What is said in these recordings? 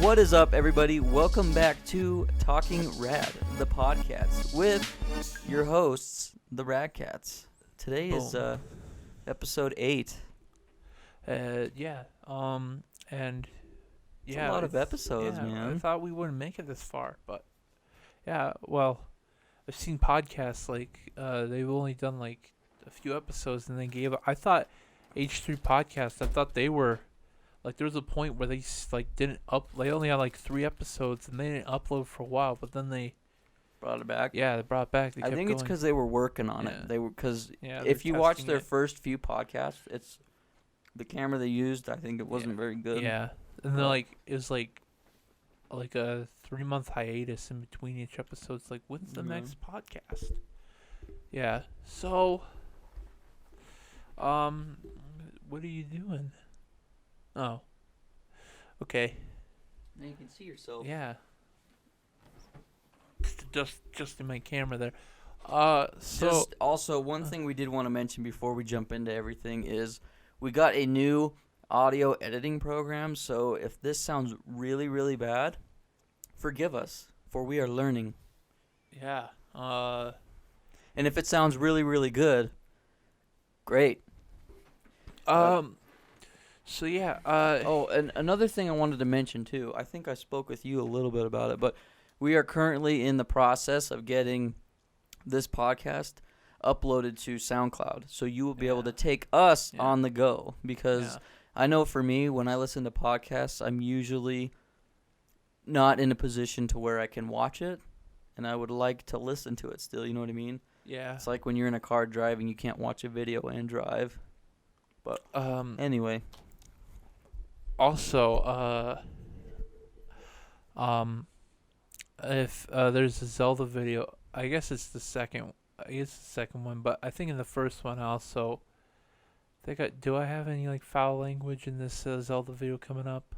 What is up, everybody? Welcome back to Talking Rad, the podcast, with your hosts, the Radkatz. Today is episode 8. And It's a lot of episodes, man. I thought we wouldn't make it this far, but yeah, well, I've seen podcasts like they've only done like a few episodes and they gave. I thought H3 Podcast. I thought they were like there was a point where they like didn't up. They only had like 3 episodes and they didn't upload for a while, but then they brought it back. Yeah, they brought it back. I think it's because they were working on it. They were because if you watch their first few podcasts, it's the camera they used. I think it wasn't very good. Yeah, and then like it was like a 3-month hiatus in between each episode. It's like, when's the next podcast? Yeah. So, what are you doing? Oh. Okay. Now you can see yourself. Yeah. Just in my camera there. Just also one thing we did want to mention before we jump into everything is we got a new audio editing program. So if this sounds really, really bad, forgive us, for we are learning. Yeah. And if it sounds really, really good, great. So yeah. And another thing I wanted to mention too. I think I spoke with you a little bit about it, but we are currently in the process of getting this podcast uploaded to SoundCloud, so you will be able to take us on the go. Because I know for me, when I listen to podcasts, I'm usually not in a position to where I can watch it, and I would like to listen to it still. You know what I mean? Yeah. It's like when you're in a car driving, you can't watch a video and drive. But anyway. Also, if there's a Zelda video, I guess it's the second. One, but I think in the first one I also do I have any like foul language in this Zelda video coming up?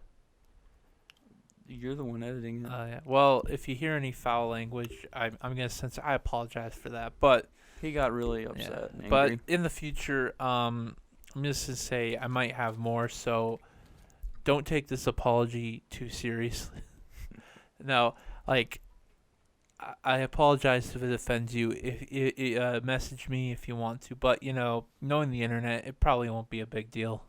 You're the one editing it. Yeah. Well, if you hear any foul language, I'm gonna censor. I apologize for that, but he got really upset. And angry. But in the future, I'm just to say I might have more, so don't take this apology too seriously. No, like. I apologize if it offends you. If message me if you want to, but knowing the internet, it probably won't be a big deal.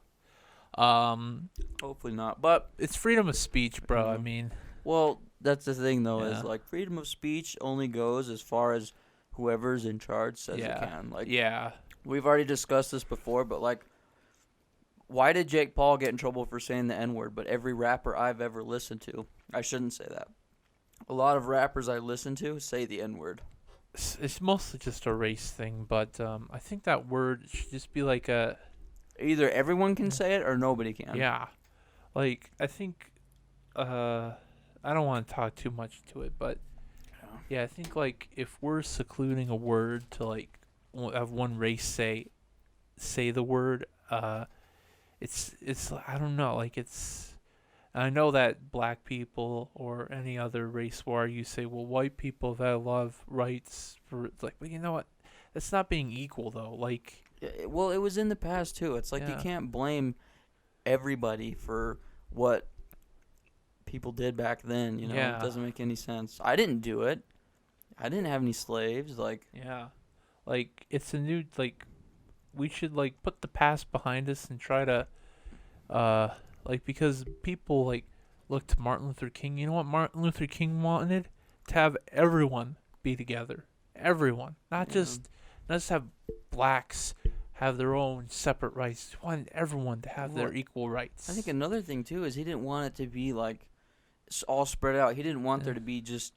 Hopefully not. But it's freedom of speech, bro. I mean, well, that's the thing though. Is like freedom of speech only goes as far as whoever's in charge says it can. Like, we've already discussed this before, but like, why did Jake Paul get in trouble for saying the N-word? But every rapper I've ever listened to, I shouldn't say that. A lot of rappers I listen to say the N-word. It's mostly just a race thing, but I think that word should just be like a... Either everyone can say it or nobody can. Yeah. Like, I think... I don't want to talk too much to it, but... Yeah, I think, like, if we're secluding a word to, like, have one race say the word, it's I don't know, like, it's... I know that black people or any other race war, you say, well, white people have a lot of rights for, like, well, you know what? That's not being equal, though. Like, well, it was in the past too. It's like you can't blame everybody for what people did back then. It doesn't make any sense. I didn't do it. I didn't have any slaves. Like, like it's a new like, we should like put the past behind us and try to, like, because people, like, look to Martin Luther King. You know what Martin Luther King wanted? To have everyone be together. Everyone. Not just have blacks have their own separate rights. He wanted everyone to have their equal rights. I think another thing, too, is he didn't want it to be, like, all spread out. He didn't want there to be just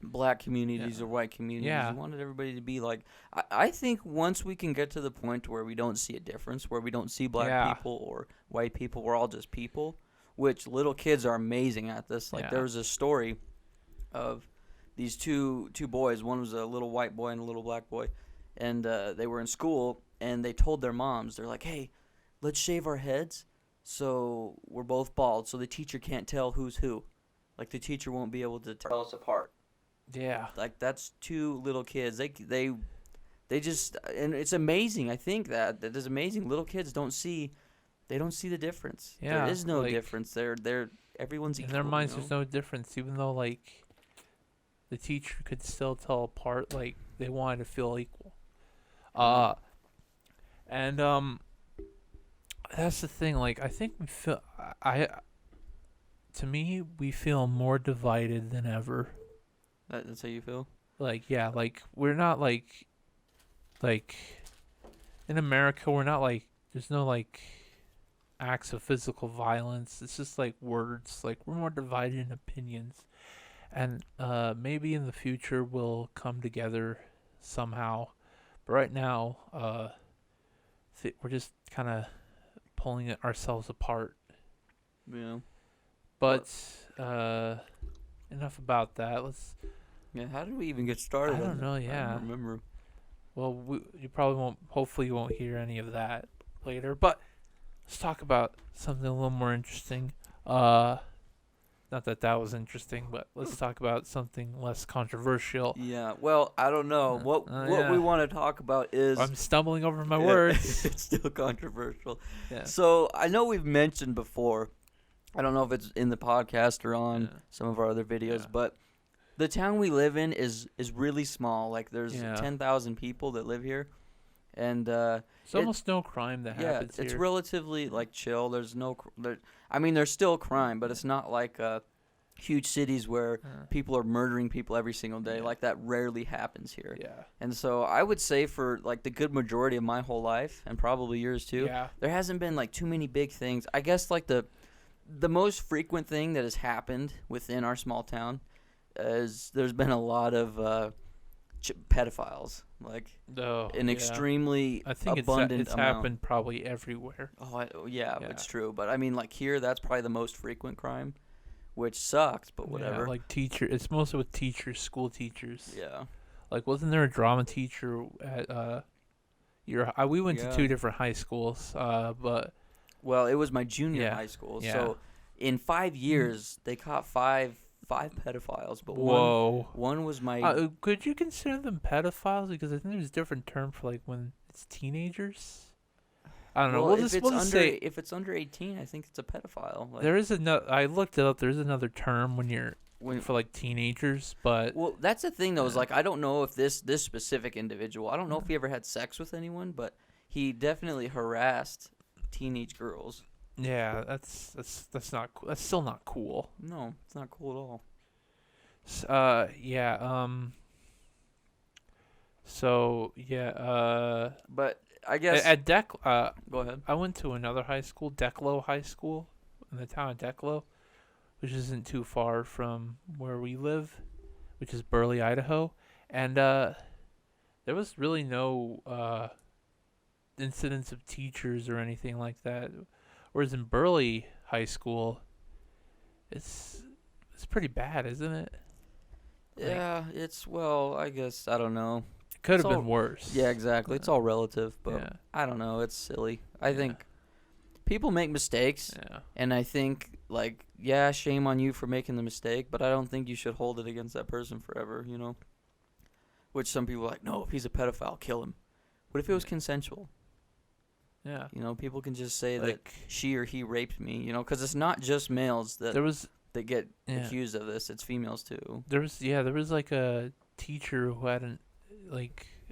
black communities or white communities. He wanted everybody to be, like... I think once we can get to the point where we don't see a difference, where we don't see black people or white people, we're all just people, which little kids are amazing at this. Like, there was a story of these two boys. One was a little white boy and a little black boy, and they were in school, and they told their moms, they're like, hey, let's shave our heads so we're both bald, so the teacher can't tell who's who. Like, the teacher won't be able to tell us apart. Yeah. Like, that's 2 little kids. They just, and it's amazing. I think that is amazing. Little kids don't see the difference. Yeah. There is no difference. They're everyone's equal. In their minds, you know? there's no difference, even though like the teacher could still tell apart. Like they wanted to feel equal. And that's the thing. Like I think we feel to me we feel more divided than ever. That's how you feel? Like yeah, like we're not like in America we're not like there's no like acts of physical violence. It's just like words. Like we're more divided in opinions. And maybe in the future we'll come together somehow. But right now, we're just kind of pulling ourselves apart. Yeah. But enough about that. Let's. Yeah. How did we even get started? I don't know. Yeah. I don't remember. Well, you probably won't. Hopefully, you won't hear any of that later. But let's talk about something a little more interesting. Not that that was interesting, but let's talk about something less controversial. Yeah. Well, I don't know. What we want to talk about is... I'm stumbling over my words. It's still controversial. Yeah. So, I know we've mentioned before, I don't know if it's in the podcast or on some of our other videos, but the town we live in is really small. Like, there's 10,000 people that live here. And there's almost no crime that happens here. Yeah, it's relatively like chill. There's there's still crime, but it's not like huge cities where people are murdering people every single day. Like that rarely happens here. Yeah. And so I would say for like the good majority of my whole life, and probably yours too, there hasn't been like too many big things. I guess like the most frequent thing that has happened within our small town is there's been a lot of pedophiles, like an extremely abundant it's amount. Happened probably everywhere. Yeah, it's true. But I mean, like here, that's probably the most frequent crime, which sucks. But whatever. Yeah, like it's mostly with teachers, school teachers. Yeah. Like, wasn't there a drama teacher at we went to two different high schools, but. Well, it was my junior high school. Yeah. So in 5 years, they caught five pedophiles, but one was my... could you consider them pedophiles? Because I think there's a different term for like when it's teenagers. I don't know. Well, if it's under 18, I think it's a pedophile. Like, there is another. I looked it up. There's another term for like teenagers, but well, that's the thing though. Is like I don't know if this specific individual. I don't know if he ever had sex with anyone, but he definitely harassed teenage girls. Yeah, that's not cool. That's still not cool. No, it's not cool at all. But I guess at go ahead. I went to another high school, Declo High School, in the town of Declo, which isn't too far from where we live, which is Burley, Idaho, and there was really no incidents of teachers or anything like that. Whereas in Burley High School, it's pretty bad, isn't it? Yeah, I guess, I don't know. It could have been worse. Yeah, exactly. It's all relative, but I don't know. It's silly. I think people make mistakes, and I think, like, shame on you for making the mistake, but I don't think you should hold it against that person forever, you know? Which some people are like, no, if he's a pedophile, kill him. What if it was consensual? Yeah. You know, people can just say that she or he raped me, you know, because it's not just males that get accused of this. It's females, too. There was like a teacher who had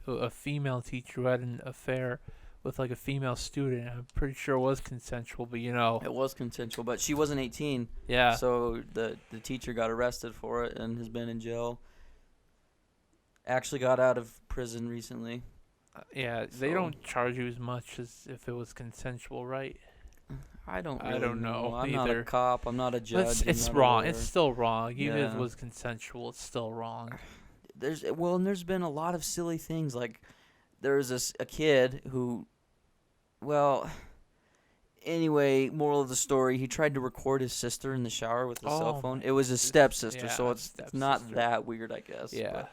a female teacher who had an affair with like a female student. I'm pretty sure it was consensual, but you know. It was consensual, but she wasn't 18. Yeah. So the teacher got arrested for it and has been in jail. Actually got out of prison recently. They don't charge you as much as if it was consensual, right? I don't know. I'm not a cop. I'm not a judge. It's wrong. It's still wrong. Even if it was consensual, it's still wrong. There's been a lot of silly things. Like, there was a kid who, anyway, moral of the story, he tried to record his sister in the shower with his cell phone. It was his stepsister, so it's not that weird, I guess. Yeah. But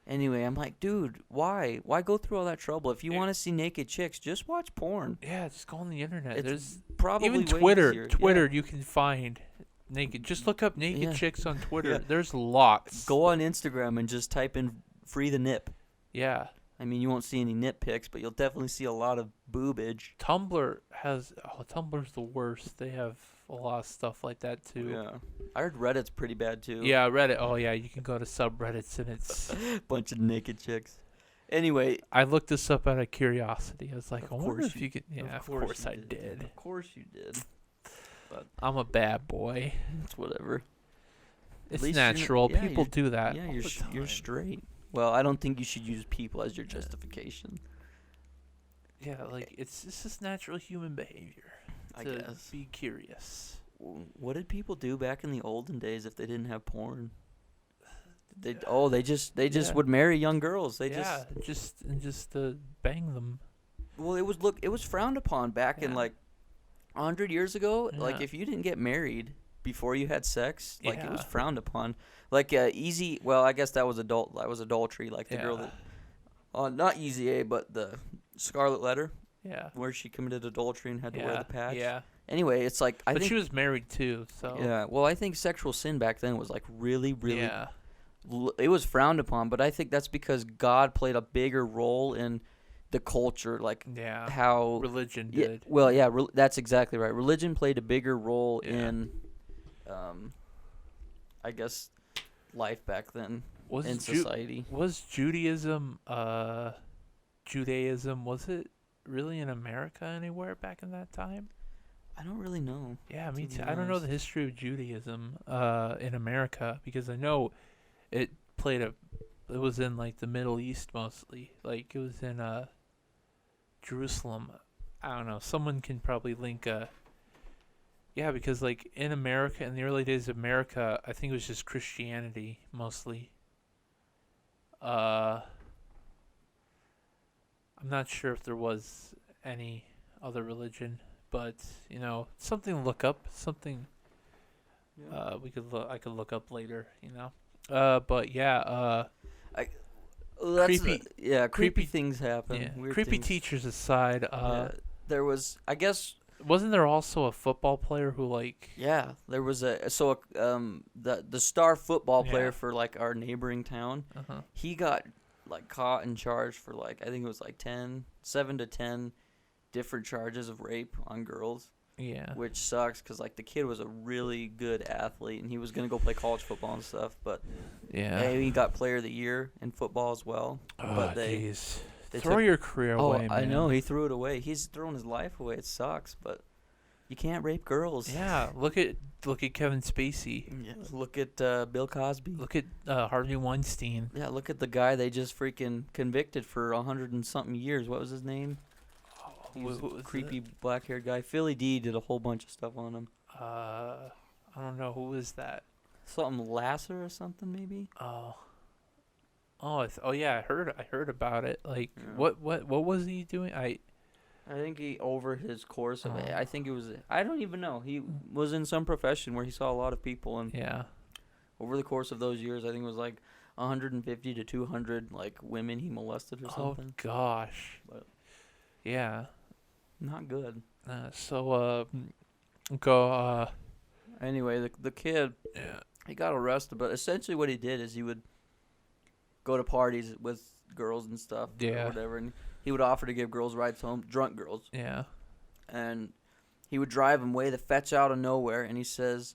anyway, I'm like, dude, why? Why go through all that trouble? If you want to see naked chicks, just watch porn. Yeah, just go on the internet. There's probably even Twitter, you can find naked. Just look up naked chicks on Twitter. Yeah. There's lots. Go on Instagram and just type in "free the nip." Yeah. I mean, you won't see any nip pics, but you'll definitely see a lot of boobage. Tumblr's the worst. They have a lot of stuff like that too. Yeah, I heard Reddit's pretty bad too. Yeah, Reddit. Oh yeah, you can go to subreddits and it's bunch of naked chicks. Anyway, I looked this up out of curiosity. I was like, I Of wonder course if you could. Yeah, of course I did. Of course you did. But I'm a bad boy. it's whatever. It's least you're n- natural. yeah, People you're- do that. Yeah, all you're the you're time. straight. Well, I don't think you should use people as your justification. Yeah, like it's just natural human behavior I to guess. be curious. What did people do back in the olden days if they didn't have porn? They just Yeah. would marry young girls. They Yeah, just bang them. well, it was frowned upon back in Yeah. like 100 years ago. Like Yeah. if you didn't get married before you had sex, like it was Yeah. frowned upon. Like easy. Well, I guess that was adultery. Like the girl Yeah. that, not Easy A, but the Scarlet Letter, Yeah. where she committed adultery and had to wear Yeah. the patch. Yeah. Anyway, it's like I But think. she was married too, so Yeah. Well, I think sexual sin back then was like really, really. yeah. It was frowned upon, but I think that's because God played a bigger role in the culture, like Yeah. how Religion Yeah, did. well, yeah, that's exactly right. Religion played a bigger role Yeah. in, I guess, life back then Was in society. was Judaism was it really in America anywhere back in that time? I don't really know. Yeah, to me be too. I don't know the honest. history of Judaism in America because I know it was in like the Middle East mostly. Like it was in Jerusalem. I don't know. Someone can probably link yeah, because like in America, in the early days of America, I think it was just Christianity mostly. I'm not sure if there was any other religion, but something to look up, something I could look up later, but yeah, Well, that's creepy- creepy creepy- things happen. yeah. Weird Creepy things. teachers aside, Yeah, there was, I guess, wasn't there also a football player who like yeah, there was the star football player Yeah. for like our neighboring town. uh-huh. He got like caught and charged for like I think it was like 7 to 10 different charges of rape on girls, Yeah. which sucks because like the kid was a really good athlete and he was gonna go play college football and stuff, but Yeah. he got player of the year in football as well. Oh, but they jeez. they Throw took- your career oh away, man. I know he threw it away. He's throwing his life away. It sucks, but you can't rape girls. Yeah. Look at Kevin Spacey. Yeah, look at Bill Cosby. Look at Harvey Weinstein. Yeah, look at the guy they just freaking convicted for 100 and something years. What was his name? He was Who a was creepy black-haired guy. Philly D did a whole bunch of stuff on him. I don't know who is that. Something Lasser or something, maybe. Yeah, I heard about it. Like, Yeah. what was he doing? I think he over his course of it. Oh. I think it was. I don't even know. He was in some profession where he saw a lot of people, and Yeah. over the course of those years, I think it was like 150 to 200 like women he molested or Oh something. gosh. But Yeah. not good. Go. Anyway, the kid Yeah. he got arrested, but essentially what he did is he would go to parties with girls and stuff Yeah. or whatever, and he would offer to give girls rides home, drunk girls, Yeah. and he would drive them way the fetch out of nowhere, and he says,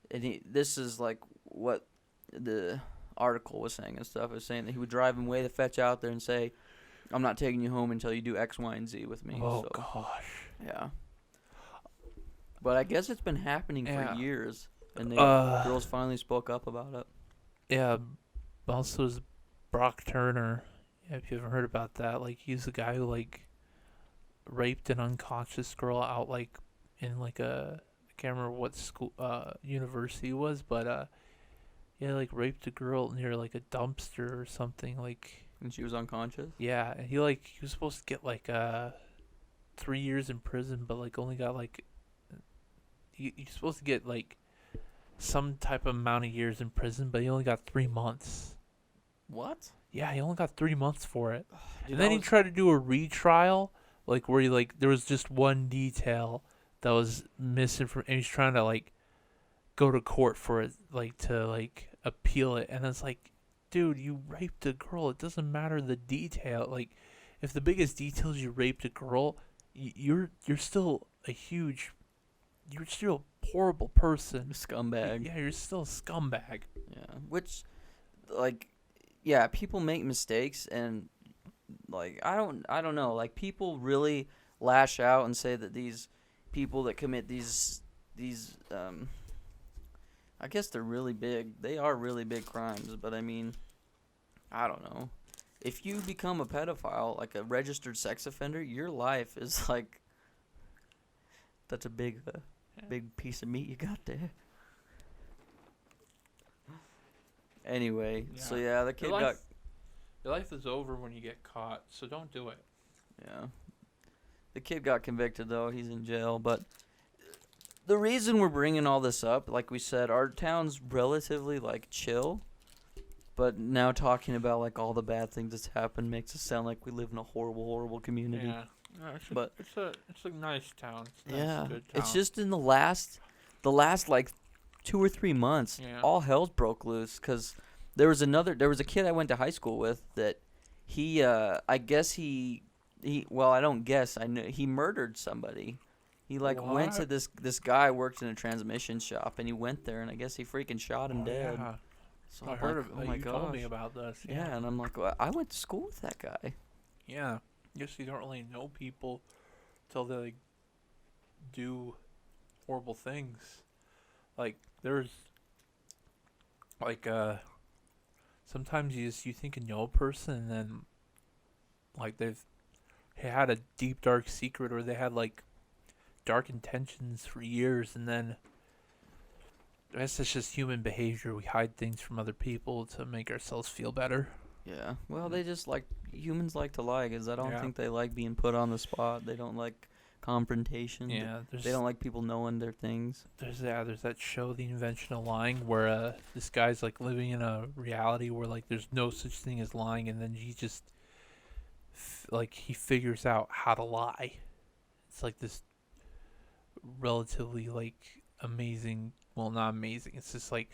this is like what the article was saying and stuff, it was saying that he would drive them way the fetch out there and say, I'm not taking you home until you do X, Y, and Z with me. Oh So, gosh. yeah. But I guess it's been happening Yeah. for years, and girls finally spoke up about it. Yeah. Also, is Brock Turner. Yeah, if you haven't heard about that, like he's the guy who like raped an unconscious girl out like in like I can't remember what school university it was, but yeah, like raped a girl near like a dumpster or something. Like And she was unconscious. yeah, and he was supposed to get like 3 years in prison, but like only got like he's supposed to get like some type of amount of years in prison, but he only got 3 months. What? Yeah, he only got 3 months for it. Dude, And then he tried to do a retrial, like where he like there was just one detail that was missing from, and he's trying to like go to court for it, like to like appeal it, and it's like, dude, you raped a girl. It doesn't matter the detail. Like, if the biggest detail is you raped a girl, you're still a huge you're still a horrible person. Scumbag. Yeah, you're still a scumbag. Yeah, which, like, yeah, people make mistakes, and like I don't know, like people really lash out and say that these people that commit these I guess they're really big. They are really big crimes, but I mean, I don't know. If you become a pedophile, like a registered sex offender, your life is like that's a big piece of meat you got there. Anyway, so yeah, the kid got. Your life is over when you get caught, so don't do it. Yeah. The kid got convicted, though. He's in jail. But the reason we're bringing all this up, like we said, our town's relatively, like, chill. But now talking about, like, all the bad things that's happened makes us sound like we live in a horrible, horrible community. Yeah. It's a nice town. It's a nice, good town. It's just in the last, like, 2 or 3 months, all hell's broke loose. Because there was a kid I went to high school with that he, I guess he murdered somebody. He went to this guy worked in a transmission shop, and he went there, and I guess he freaking shot him dead. Yeah. So I heard oh my gosh. Told me about this. Yeah, and I'm like, well, I went to school with that guy. Yeah. Guess you don't really know people till they like, do horrible things. Like there's like sometimes you think you know a person, and then like they've had a deep dark secret, or they had like dark intentions for years, and then I guess it's just human behavior. We hide things from other people to make ourselves feel better. Yeah. Well, they just humans like to lie, because I don't think they like being put on the spot. They don't like confrontation. Yeah. They don't like people knowing their things. There's that show, The Invention of Lying, where this guy's like living in a reality where like there's no such thing as lying, and then he just he figures out how to lie. It's like this relatively like amazing, well, not amazing, it's just like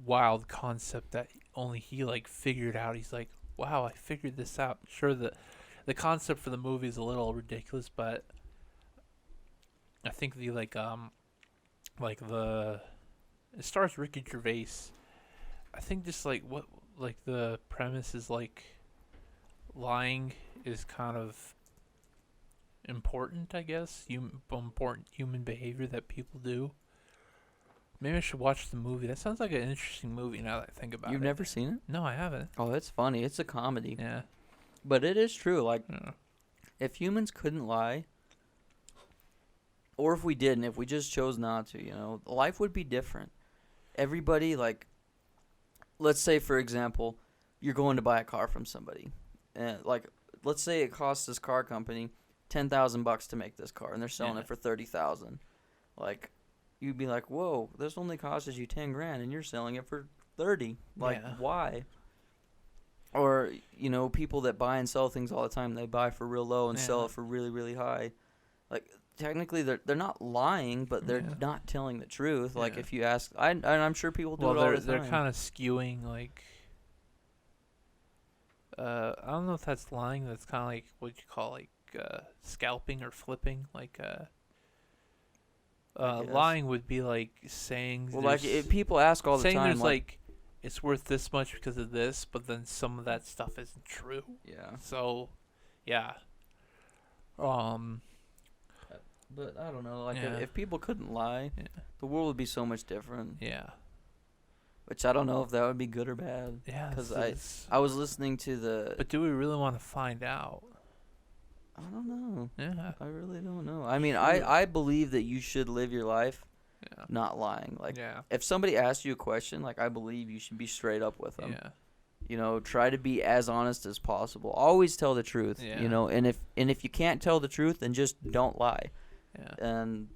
wild concept that only he like figured out. He's like, wow, I figured this out. Sure, the concept for the movie is a little ridiculous, but I think the it stars Ricky Gervais. I think just the premise is like lying is kind of important, I guess. Important human behavior that people do. Maybe I should watch the movie. That sounds like an interesting movie now that I think about it. You've never seen it? No, I haven't. Oh, it's funny. It's a comedy. Yeah. But it is true. Like, if humans couldn't lie, or if we didn't, if we just chose not to, life would be different. Everybody, like, let's say, for example, you're going to buy a car from somebody. And, let's say it costs this car company $10,000 to make this car, and they're selling it for $30,000. Like, you'd be like, whoa, this only costs you $10,000, and you're selling it for $30,000. Like, why? Or, people that buy and sell things all the time, they buy for real low and sell it for really, really high. Like, technically, they're not lying, but they're not telling the truth. Like, if you ask, I'm sure people do it all the time. They're kind of skewing, like, I don't know if that's lying. That's kind of like what you call, like, scalping or flipping. Like, lying would be, like, saying... Well, like, if people ask all the time... Saying there's, like, it's worth this much because of this, but then some of that stuff isn't true. Yeah. So, yeah. But I don't know. Like, if people couldn't lie, the world would be so much different. Yeah. Which I don't know if that would be good or bad. Yeah. Because I was listening to the... But do we really want to find out? I don't know. Yeah. I really don't know. I mean, I believe that you should live your life not lying. Like, if somebody asks you a question, like, I believe you should be straight up with them. Yeah. Try to be as honest as possible. Always tell the truth. Yeah. And if you can't tell the truth, then just don't lie. Yeah. And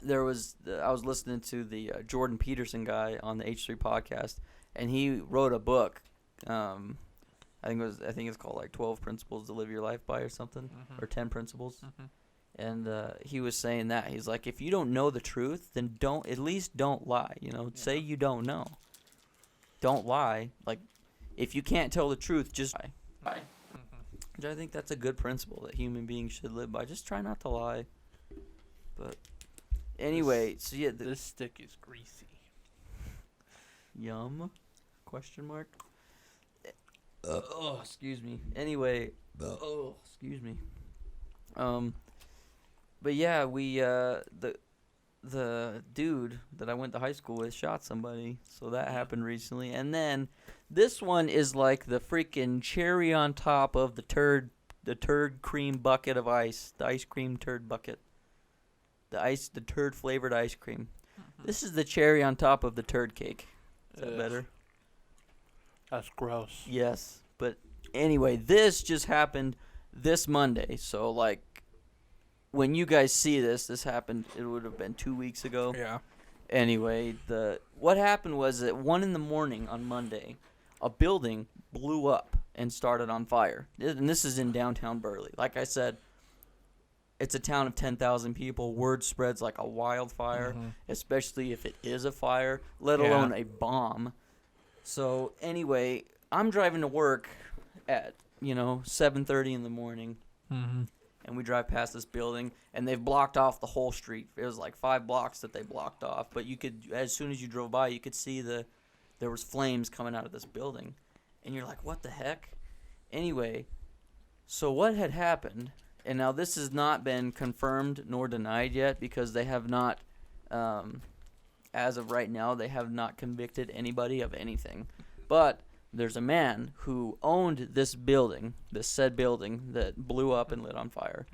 I was listening to the Jordan Peterson guy on the H3 podcast, and he wrote a book. I think it's called like 12 Principles to Live Your Life By or something, or 10 Principles. And he was saying that he's like, if you don't know the truth, then at least don't lie. Say you don't know. Don't lie. Like, if you can't tell the truth, just lie. Which I think that's a good principle that human beings should live by. Just try not to lie. But Anyway, so yeah, this stick is greasy. Yum? Question mark. Oh, excuse me. Anyway, excuse me. But yeah, we the dude that I went to high school with shot somebody, so that happened recently. And then this one is like the freaking cherry on top of the turd cream bucket of ice, the ice cream turd bucket, the turd flavored ice cream. This is the cherry on top of the turd cake. Is that better? That's gross. Yes, but anyway, this just happened this Monday. So like, when you guys see this happened. It would have been 2 weeks ago. Yeah. Anyway, what happened was at 1 a.m. on Monday, a building blew up and started on fire. And this is in downtown Burley. Like I said, it's a town of 10,000 people. Word spreads like a wildfire, especially if it is a fire, let alone a bomb. So anyway, I'm driving to work at 7:30 in the morning. And we drive past this building, and they've blocked off the whole street. It was like 5 blocks that they blocked off. But you could, as soon as you drove by, you could see there was flames coming out of this building. And you're like, what the heck? Anyway, so what had happened, and now this has not been confirmed nor denied yet because they have not, as of right now, they have not convicted anybody of anything. But there's a man who owned this building, this said building that blew up and lit on fire.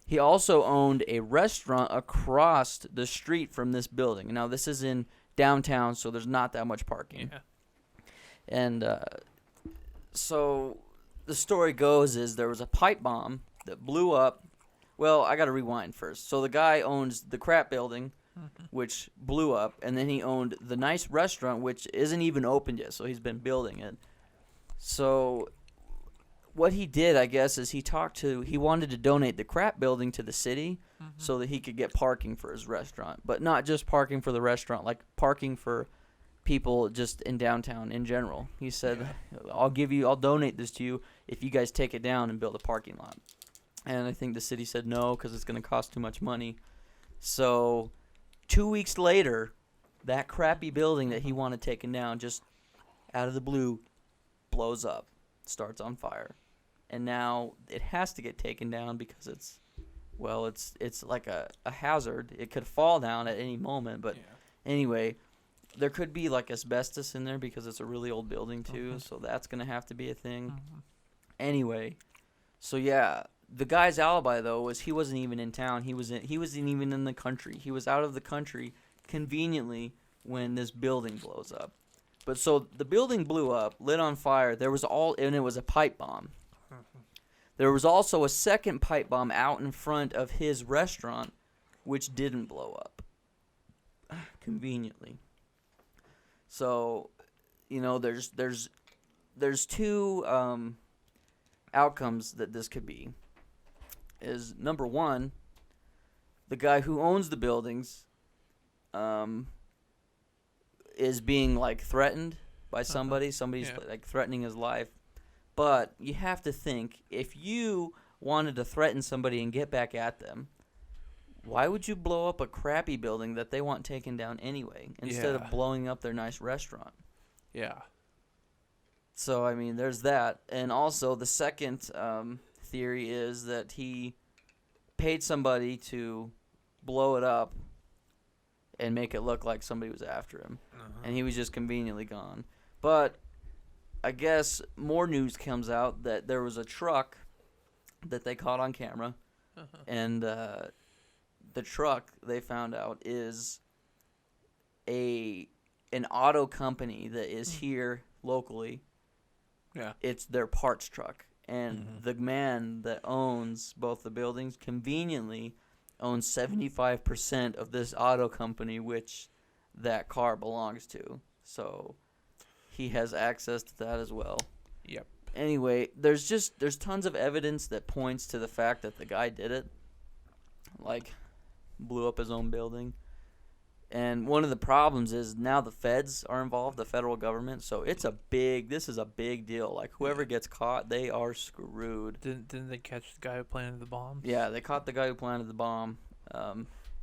He also owned a restaurant across the street from this building. Now, this is in downtown, so there's not that much parking. Yeah. And so the story goes is there was a pipe bomb that blew up. Well, I got to rewind first. So the guy owns the crap building, which blew up, and then he owned the nice restaurant, which isn't even opened yet, so he's been building it. So what he did, I guess, is he wanted to donate the crap building to the city so that he could get parking for his restaurant. But not just parking for the restaurant, like parking for people just in downtown in general. He said, I'll donate this to you if you guys take it down and build a parking lot. And I think the city said no because it's going to cost too much money. So 2 weeks later, that crappy building that he wanted taken down, just out of the blue, blows up, starts on fire. And now it has to get taken down because it's like a hazard. It could fall down at any moment. But anyway, there could be like asbestos in there because it's a really old building too. So that's going to have to be a thing. Anyway, so yeah. The guy's alibi, though, was he wasn't even in town. He wasn't even in the country. He was out of the country conveniently when this building blows up. But so the building blew up, lit on fire. And it was a pipe bomb. There was also a second pipe bomb out in front of his restaurant, which didn't blow up. Conveniently. So, there's two outcomes that this could be. Is number one, the guy who owns the buildings is being like threatened by somebody. Somebody's like threatening his life. But you have to think, if you wanted to threaten somebody and get back at them, why would you blow up a crappy building that they want taken down anyway instead of blowing up their nice restaurant? Yeah. So, I mean, there's that. And also the second theory is that he paid somebody to blow it up and make it look like somebody was after him, and he was just conveniently gone. But I guess more news comes out that there was a truck that they caught on camera, and the truck, they found out, is an auto company that is here locally. Yeah. It's their parts truck. And the man that owns both the buildings conveniently owns 75% of this auto company, which that car belongs to. So he has access to that as well. Yep. Anyway, there's tons of evidence that points to the fact that the guy did it. Like, blew up his own building. And one of the problems is now the feds are involved, the federal government. So this is a big deal. Like, whoever gets caught, they are screwed. Didn't they catch the guy who planted the bomb? Yeah, they caught the guy who planted the bomb.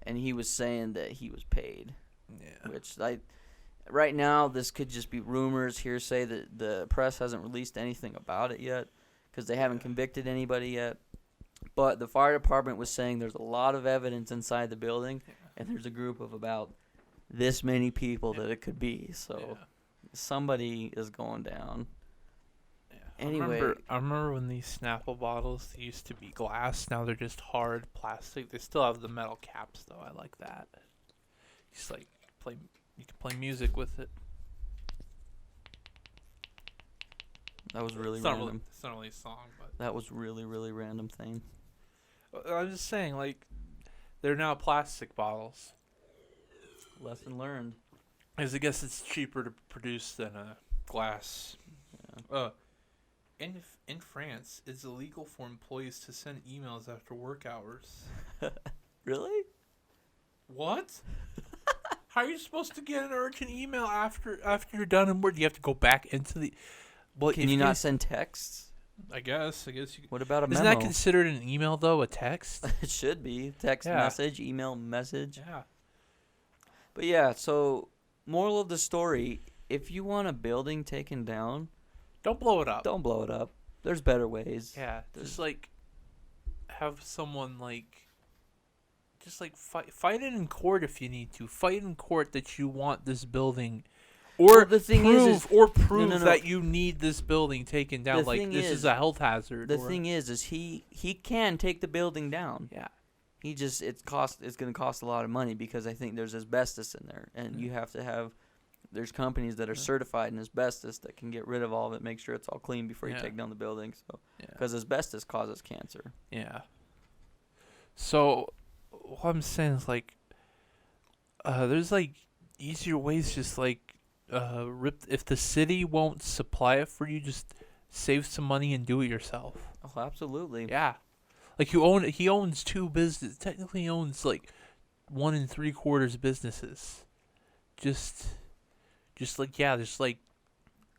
and he was saying that he was paid. Yeah. Which right now this could just be rumors, hearsay. That the press hasn't released anything about it yet because they haven't convicted anybody yet. But the fire department was saying there's a lot of evidence inside the building, and there's a group of about this many people that it could be. So somebody is going down. Anyway, I remember when these Snapple bottles used to be glass. Now they're just hard plastic. They still have the metal caps, though. I like that. Just like you can play music with it. That was really random. It's not really a song, but that was really, really random thing. I'm just saying, like, they're now plastic bottles. Lesson learned. Because I guess it's cheaper to produce than a glass. Yeah. In France, it's illegal for employees to send emails after work hours. Really? What? How are you supposed to get an urgent email after you're done and work? Do you have to go back into the... Well, can you not send texts? I guess you. What about a memo? Isn't that considered an email though? A text? It should be text message, email message. Yeah. But yeah, so moral of the story: if you want a building taken down, don't blow it up. Don't blow it up. There's better ways. Yeah. Just like have someone like. Just like fight it in court if you need to. Fight in court that you want this building. Or the thing prove that you need this building taken down. Like this is a health hazard. The thing is he can take the building down. Yeah. It's going to cost a lot of money because I think there's asbestos in there, and you have to have. There's companies that are certified in asbestos that can get rid of all of it, make sure it's all clean before you take down the building. So, because asbestos causes cancer. Yeah. So, what I'm saying is like, there's like easier ways, just like. If the city won't supply it for you, just save some money and do it yourself. Oh, absolutely. Yeah, like he owns two business. Technically, he owns like 1 3/4 businesses. Just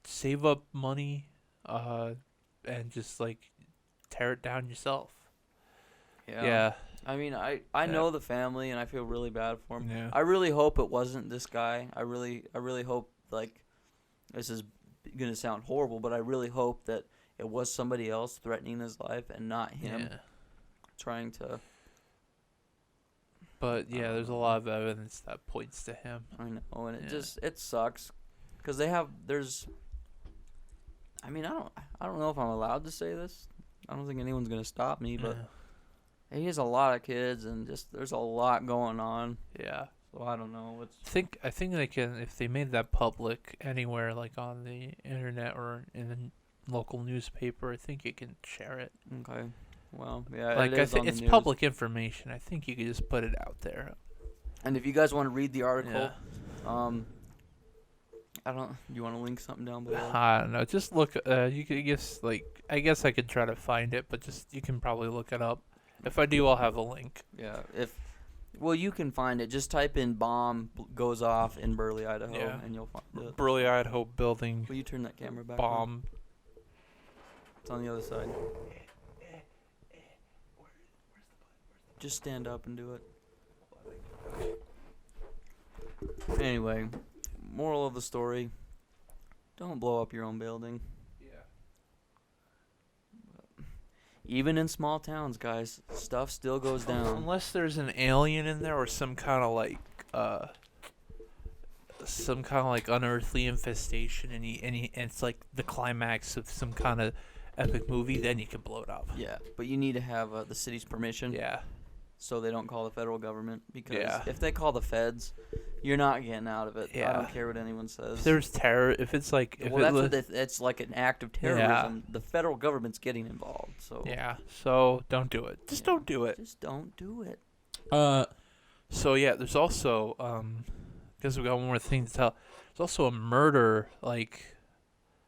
save up money, and just like tear it down yourself. Yeah. I mean, I know the family, and I feel really bad for him. Yeah. I really hope it wasn't this guy. I really hope, like, this is going to sound horrible, but I really hope that it was somebody else threatening his life and not him trying to. But, yeah, there's a lot of evidence that points to him. I know, and it sucks. Because I mean, I don't know if I'm allowed to say this. I don't think anyone's going to stop me, but he has a lot of kids, and just there's a lot going on. Yeah. So I don't know. I think they can, if they made that public anywhere, like on the internet or in the local newspaper, I think you can share it. Okay. Well, yeah, like it's news. Public information. I think you could just put it out there. And if you guys want to read the article, you want to link something down below? I don't know. Just look. You could I guess I could try to find it, but just you can probably look it up. If I do, I'll have a link. Yeah. Well, you can find it. Just type in "bomb goes off in Burley, Idaho," and you'll find it. Burley, Idaho building. Will you turn that camera back? Bomb. It's on the other side. Just stand up and do it. Anyway, moral of the story: don't blow up your own building. Even in small towns, guys, stuff still goes down. Unless there's an alien in there or some kind of unearthly infestation, and it's like the climax of some kind of epic movie, then you can blow it up. Yeah, but you need to have the city's permission. Yeah. So they don't call the federal government, because if they call the feds, you're not getting out of it. Yeah. I don't care what anyone says. If there's terror, if it's like... it's like an act of terrorism. The federal government's getting involved. So so don't do it. Just don't do it. Just don't do it. So yeah, there's also, because we got one more thing to tell. There's also a murder, like,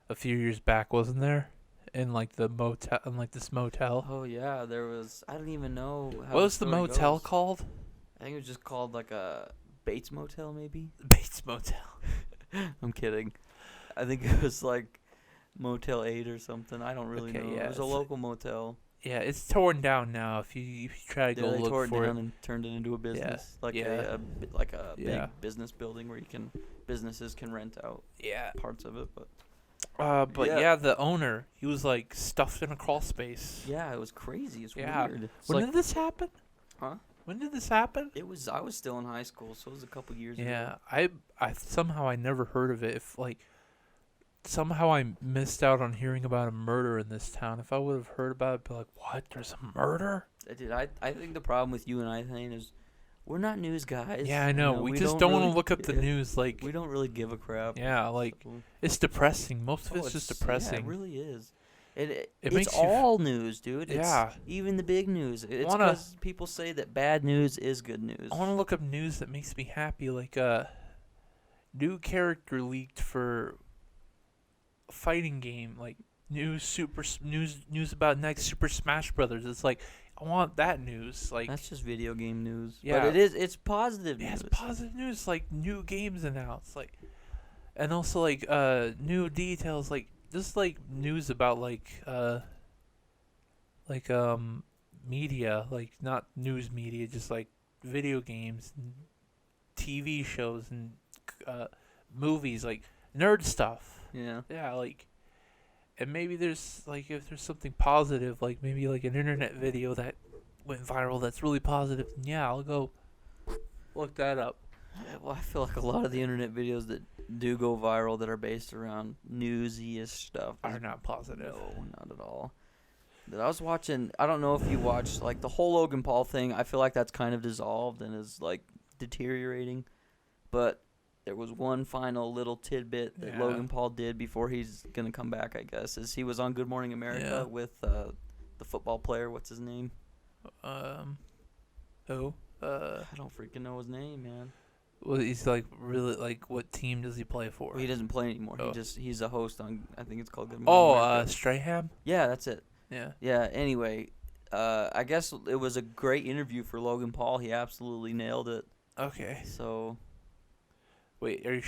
a few years back, wasn't there? In this motel. Oh yeah, there was. I don't even know. What was the motel called? I think it was just called like a Bates Motel, maybe. Bates Motel. I'm kidding. I think it was like Motel 8 or something. I don't really know. Yeah, it was a local motel. Yeah, it's torn down now. If you try to go they look tore it for down and turned it into a business, like a big business building where businesses can rent out parts of it. But the owner, he was like stuffed in a crawl space. Yeah, it was crazy. It's weird. It's when did this happen? Huh? When did this happen? I was still in high school, so it was a couple years ago. Yeah, I somehow I never heard of it. If somehow I missed out on hearing about a murder in this town. If I would have heard about it, I'd be like, what? There's a murder? I think the problem with you and I, Thane, is we're not news guys. Yeah, I know. We just don't want to look up the news. Like, we don't really give a crap. Yeah, it's depressing. Most of it's just depressing. Yeah, it really is. It's makes all news, dude. Yeah. Even the big news. It's because people say that bad news is good news. I want to look up news that makes me happy. Like, new character leaked for a fighting game. Like, news about next Super Smash Brothers. It's like, I want that news. Like, that's just video game news. Yeah. But it's positive news. Yeah, it's positive news. Like, new games announced. Like, and also, like, new details. Like, just like news about media, like not news media, just like video games, and TV shows, and movies, like nerd stuff. Yeah. Yeah, like, and maybe there's like if there's something positive, like maybe like an internet video that went viral that's really positive. Then yeah, I'll go look that up. Well, I feel like a lot of the internet videos that do go viral that are based around newsy-ish stuff are not positive. No, not at all. But I was watching, I don't know if you watched, like, the whole Logan Paul thing. I feel like that's kind of dissolved and is, like, deteriorating. But there was one final little tidbit that Logan Paul did before he's going to come back, I guess, is he was on Good Morning America with the football player. What's his name? Who? I don't freaking know his name, man. Well, he's like really like what team does he play for? Well, he doesn't play anymore. Oh. He's a host on, I think it's called Good Morning America. Strahan? Yeah, that's it. Yeah. Yeah, anyway, I guess it was a great interview for Logan Paul. He absolutely nailed it. Okay. So wait, are you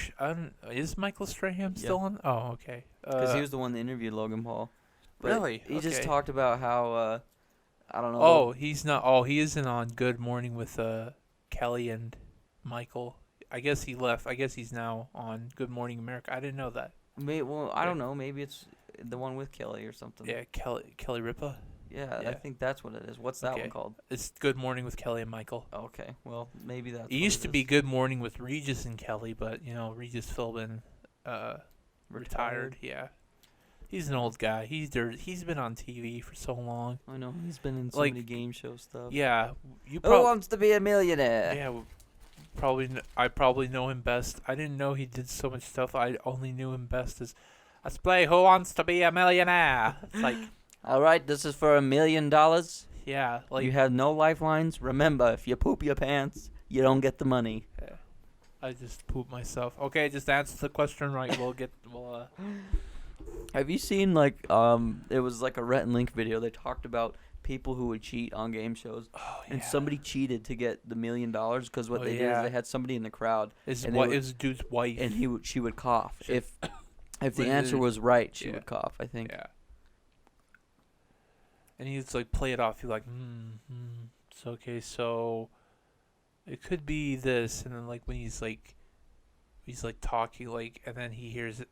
is Michael Strahan still on? Oh, okay. Cuz he was the one that interviewed Logan Paul. But really? He just talked about how I don't know. Oh, he's not. Oh, he isn't on Good Morning with Kelly and Michael. I guess he left. I guess he's now on Good Morning America. I didn't know that. I don't know. Maybe it's the one with Kelly or something. Yeah, Kelly Ripa. Yeah, I think that's what it is. What's that one called? It's Good Morning with Kelly and Michael. Okay, well, maybe that's. It used to be Good Morning with Regis and Kelly, but Regis Philbin retired. Yeah, he's an old guy. He's been on TV for so long. I know he's been in so many game show stuff. Yeah, Who Wants to Be a Millionaire? Yeah. I probably know him best. I didn't know he did so much stuff. I only knew him best as, let's play Who Wants to Be a Millionaire. It's like, all right, this is for $1 million. Yeah, like you have no lifelines. Remember, if you poop your pants, you don't get the money. Yeah. I just pooped myself. Okay, just answer the question right. Have you seen it was like a Rhett and Link video? They talked about people who would cheat on game shows. Oh, yeah. And somebody cheated to get the $1 million because what they did is they had somebody in the crowd. It was dude's wife. And she would cough. If the answer was right, she would cough, I think. Yeah. And he'd like play it off. He's like, it's okay. So it could be this, and then like when he's like talking, like, and then he hears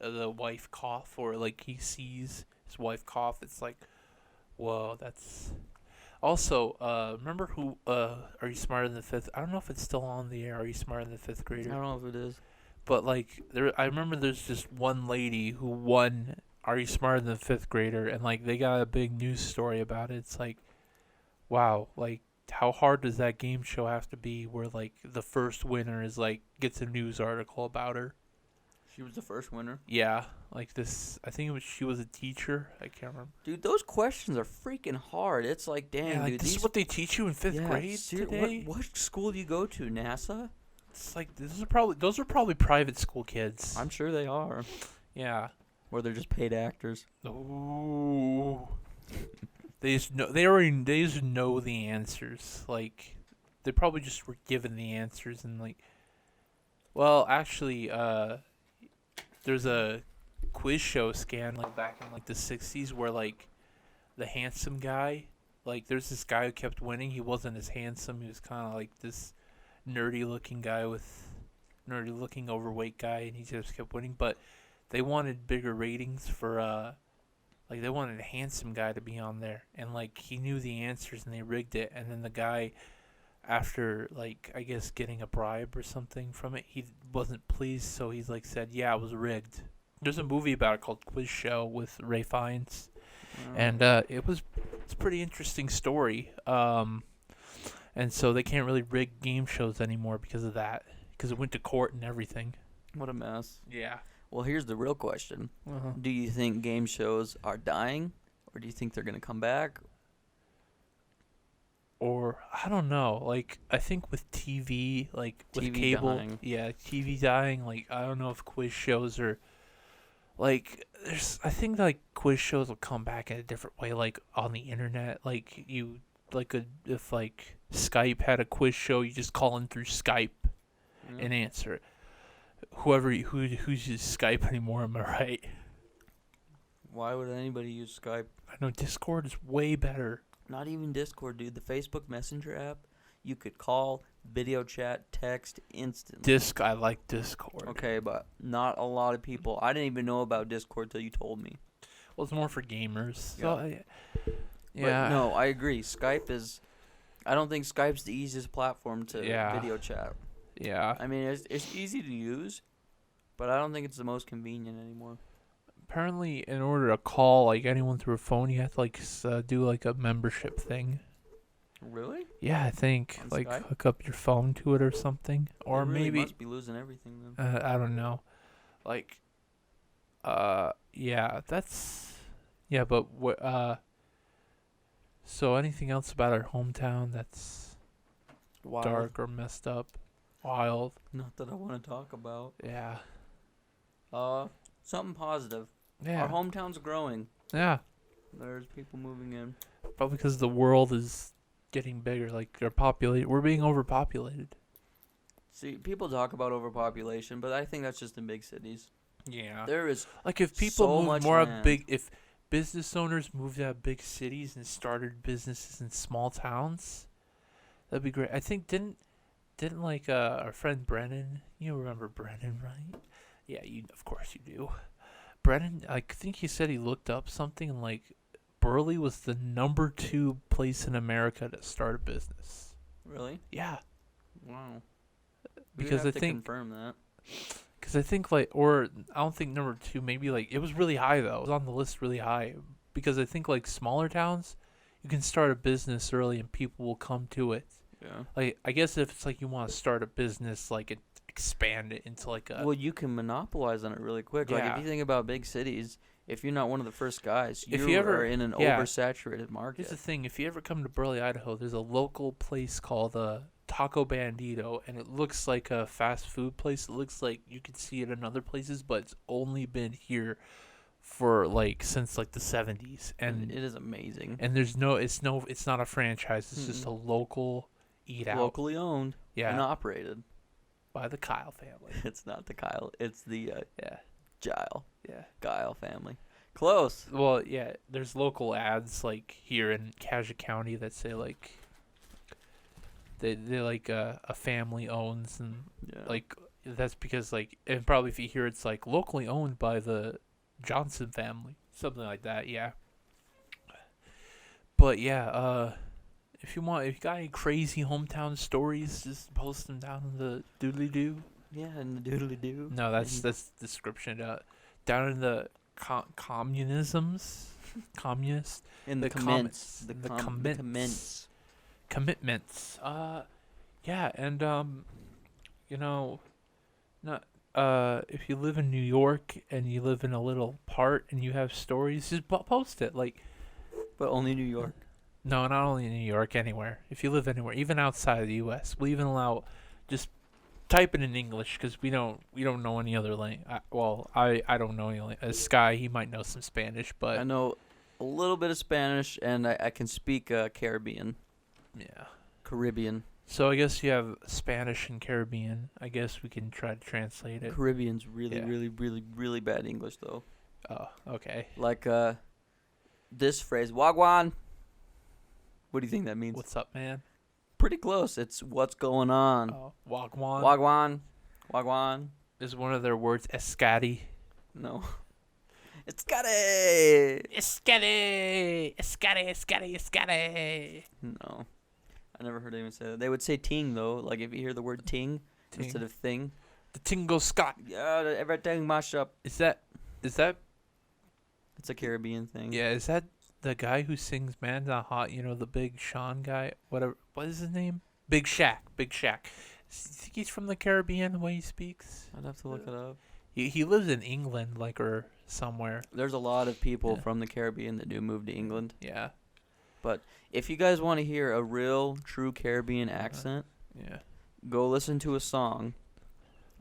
the wife cough, or like he sees his wife cough. It's like, whoa, that's. Also, remember who? Are You Smarter Than the Fifth? I don't know if it's still on the air. Are You Smarter Than the Fifth Grader? I don't know if it is. But like I remember there's just one lady who won Are You Smarter Than the Fifth Grader, and like they got a big news story about it. It's like, wow, like how hard does that game show have to be where like the first winner is like gets a news article about her? She was the first winner. Yeah, like this. I think she was a teacher. I can't remember. Dude, those questions are freaking hard. It's like, damn, like, dude. This is what they teach you in fifth grade today. What school do you go to? NASA? It's like those are probably private school kids. I'm sure they are. Yeah. Or they're just paid actors. Ooh. They just know the answers. Like they probably just were given the answers and like. Well, actually, there's a quiz show scan like back in like the 60s where like the handsome guy. Like, there's this guy who kept winning. He wasn't as handsome. He was kind of like this nerdy-looking overweight guy, and he just kept winning. But they wanted bigger ratings for, like, they wanted a handsome guy to be on there. And, like, he knew the answers, and they rigged it. And then the guy, after, like, I guess getting a bribe or something from it, he wasn't pleased, so he's, like, said, yeah, it was rigged. There's a movie about it called Quiz Show with Ray Fiennes. And it's a pretty interesting story. And so they can't really rig game shows anymore because of that. Because it went to court and everything. What a mess. Yeah. Well, here's the real question. Uh-huh. Do you think game shows are dying? Or do you think they're going to come back? Or, I don't know. Like, I think with TV, like, with TV cable. dying. Yeah, TV dying. Like, I don't know if quiz shows are... Like, I think, like, quiz shows will come back in a different way, like, on the internet. Like, if, like, Skype had a quiz show, you just call in through Skype and answer it. Who uses Skype anymore, am I right? Why would anybody use Skype? I know Discord is way better. Not even Discord, dude. The Facebook Messenger app, you could call, video chat, text instantly. I like Discord. Okay, but not a lot of people. I didn't even know about Discord till you told me. Well, it's more for gamers. Yeah. So, yeah. But no, I agree. Skype is... I don't think Skype's the easiest platform to video chat. Yeah. I mean, it's easy to use, but I don't think it's the most convenient anymore. Apparently, in order to call like anyone through a phone, you have to like do like a membership thing. Really? Yeah, I think On like Skype? hook up your phone to it or something, or They really maybe must be losing everything then. I don't know. Like, yeah, but what so anything else about our hometown that's Wild. dark or messed up, wild? Not that I want to talk about. Yeah. Something positive. Yeah. Our hometown's growing. Yeah. There's people moving in. Probably because the world is getting bigger. Like, we're being overpopulated. See, people talk about overpopulation, but I think that's just in big cities. Yeah. There is Like, if people so move much more land. if business owners moved out of big cities and started businesses in small towns, that'd be great. I think didn't like our friend Brennan, you remember Brennan, right? Yeah, of course you do. Brennan, I think he said he looked up something and like Burley was the number 2 place in America to start a business. Really? Yeah. Wow. Because We'd have I to think confirm that. Because I think, like, or I don't think number 2, maybe, like, it was really high, though. It was on the list really high. Because I think, like, smaller towns, you can start a business early and people will come to it. Yeah. Like, I guess if it's, like, you want to start a business, like, expand it into, like, a... Well, you can monopolize on it really quick. Like, Yeah. if you think about big cities, if you're not one of the first guys, If you you ever- are in an yeah. oversaturated market. Here's the thing. If you ever come to Burley, Idaho, there's a local place called Taco Bandito, and it looks like a fast food place. It looks like you can see it in other places, but it's only been here for, like, since, like, the 70s. And it is amazing. And it's not a franchise. It's just a local eat out. Locally owned and operated. By the Kyle family. It's not the Kyle. It's the Yeah. Guile family. Close. Well, yeah, there's local ads, like, here in Cassia County that say, like, they like, a family owns, and, like, that's because, like, and probably if you hear it's, like, locally owned by the Johnson family. Something like that, yeah. But, yeah, if you got any crazy hometown stories, just post them down in the doodly-doo. Yeah, in the doodly-doo. No, that's description. Down in the communist. In the comments. The comments. Commitments. Yeah, and if you live in New York and you live in a little part and you have stories, just post it. Like, but only New York. No, not only in New York, anywhere. If you live anywhere, even outside of the U.S., we'll even allow just type it in English because we don't know any other language. I don't know any. Sky, he might know some Spanish, but I know a little bit of Spanish, and I can speak Caribbean. Yeah. Caribbean. So I guess you have Spanish and Caribbean. I guess we can try to translate it. Caribbean's really, really, really, really bad English, though. Oh, okay. Like, this phrase, wagwan. What do you think that means? What's up, man? Pretty close. It's what's going on. Oh, wagwan. Wagwan. Wagwan. Is one of their words escati? No. Escati. Escati. Escati. Escati. Escati. No. I never heard anyone say that. They would say ting, though. Like, if you hear the word ting. Instead of thing. The Tingo Scott. Yeah, everything mashed up. Is that? It's a Caribbean thing. Yeah, is that the guy who sings "Man Not Hot"? You know, the Big Sean guy. Whatever. What is his name? Big Shaq. Big Shaq. You think he's from the Caribbean the way he speaks? I'd have to look it up. He lives in England, like, or somewhere. There's a lot of people from the Caribbean that do move to England. Yeah. But if you guys want to hear a real, true Caribbean accent, go listen to a song.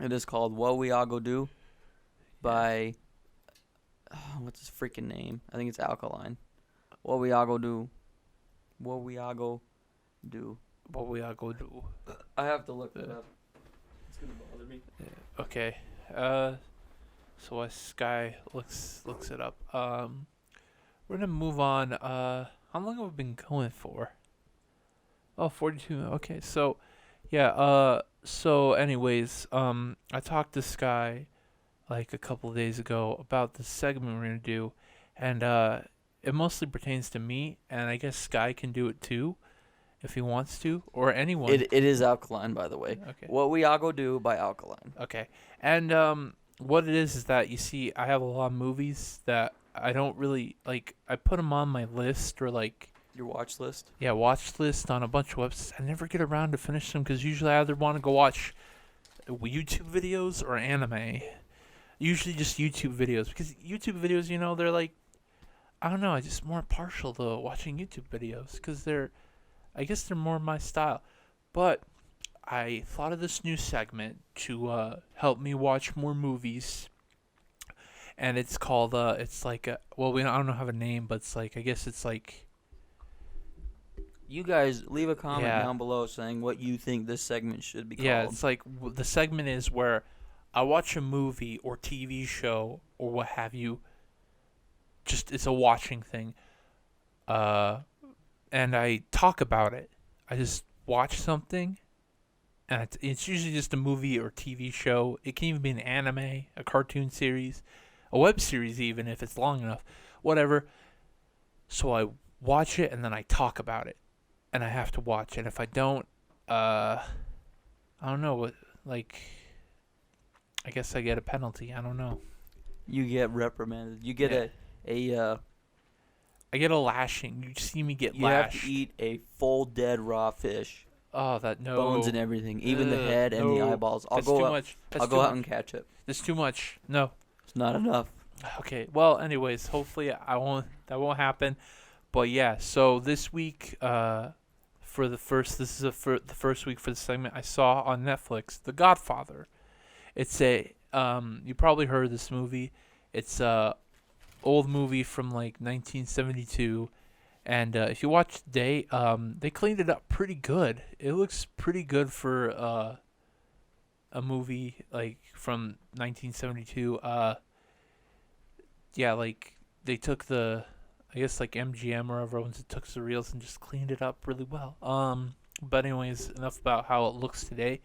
It is called "What We All Go Do" by what's his freaking name? I think it's Alkaline. What we all go do. What we all go do. What we all go do. I have to look it up. It's gonna bother me. Yeah. Okay. So as Sky looks it up. We're gonna move on. How long have we been going for? Oh, 42. Okay. So, yeah. So anyways, I talked to Sky like a couple of days ago about the segment we're gonna do, and it mostly pertains to me, and I guess Sky can do it too, if he wants to, or anyone. It is Alkaline, by the way. Okay. What we all go do by Alkaline. Okay. And what it is that, you see, I have a lot of movies that I don't really like. I put them on my list, or like your watch list. Yeah, watch list on a bunch of websites. I never get around to finish them because usually I either want to go watch YouTube videos or anime. Usually just YouTube videos, because YouTube videos, you know, they're like, I don't know, I'm just more partial to watching YouTube videos because I guess they're more my style. But I thought of this new segment to help me watch more movies, and it's called it's like I don't know have a name, but it's like, I guess it's like. You guys leave a comment down below saying what you think this segment should be called. Yeah, it's like the segment is where I watch a movie or TV show or what have you. Just, it's a watching thing. And I talk about it. I just watch something, and it's usually just a movie or TV show. It can even be an anime, a cartoon series, a web series even if it's long enough, whatever. So I watch it and then I talk about it, and I have to watch it. If I don't, I don't know what, like, I guess I get a penalty. I don't know. You get reprimanded. You get I get a lashing. You see me get lashed. You have to eat a full dead raw fish. Oh, no. Bones and everything, even the head and the eyeballs. That's too much. I'll go out and catch it. That's too much. No. It's not enough. Okay. Well, anyways, hopefully that won't happen. But yeah, so this week, the first week for the segment, I saw on Netflix The Godfather. It's you probably heard of this movie. It's a old movie from like 1972, and if you watch today, they cleaned it up pretty good. It looks pretty good for a movie like from 1972. Yeah, like they took I guess like MGM or whoever owns it took the reels and just cleaned it up really well. But anyways, enough about how it looks today.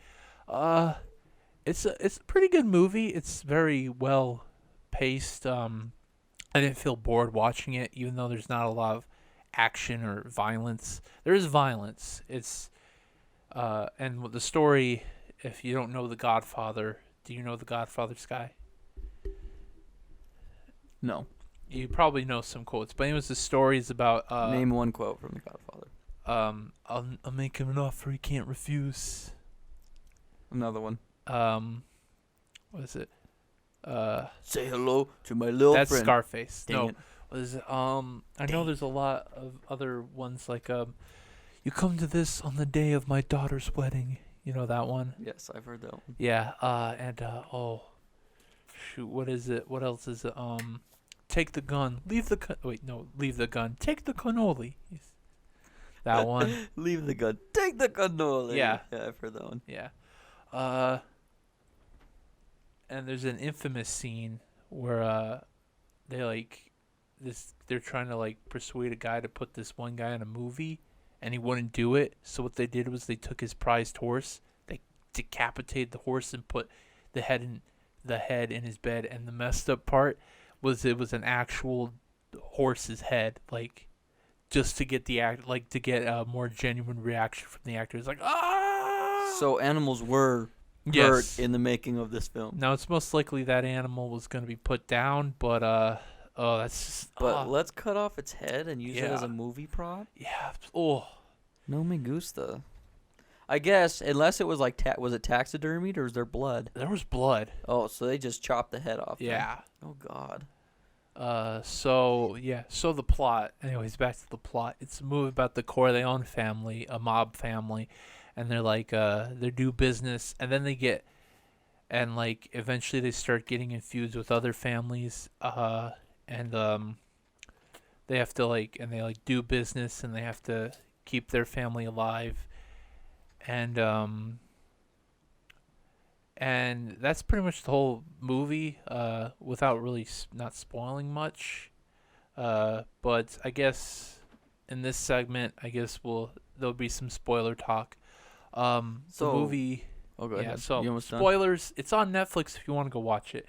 It's a pretty good movie. It's very well paced. I didn't feel bored watching it, even though there's not a lot of action or violence. There is violence. It's and with the story, if you don't know The Godfather, do you know The Godfather, Sky? No. You probably know some quotes, but anyways, the story is about name one quote from The Godfather. I'll make him an offer he can't refuse. Another one. What is it? Say hello to my little friend. That's Scarface. Dang no, it. What is it? I know there's a lot of other ones like you come to this on the day of my daughter's wedding. You know that one? Yes, I've heard that one. Yeah. Oh, shoot. What is it? What else is it? Take the gun. Leave the gun. Take the cannoli. That one. Leave the gun. Take the cannoli. Yeah. Yeah, I've heard that one. Yeah. And there's an infamous scene where they're trying to like persuade a guy to put this one guy in a movie, and he wouldn't do it. So what they did was they took his prized horse, they decapitated the horse, and put the head in his bed. And the messed up part was it was an actual horse's head, like just to get to get a more genuine reaction from the actors, like ah. So animals were hurt in the making of this film. Now it's most likely that animal was going to be put down, but that's just. But let's cut off its head and use it as a movie prop. Yeah. Oh. No me gusta. I guess unless it was like was it taxidermied or was there blood? There was blood. Oh, so they just chopped the head off. Yeah. Then. Oh God. So the plot. Anyways, back to the plot. It's a movie about the Corleone family, a mob family, and they're like they do business, and then eventually they start getting infused with other families, and they have to they do business, and they have to keep their family alive, and that's pretty much the whole movie, without really not spoiling much. But I guess in this segment, there'll be some spoiler talk. The movie. Oh, go ahead. So spoilers. It's on Netflix if you want to go watch it.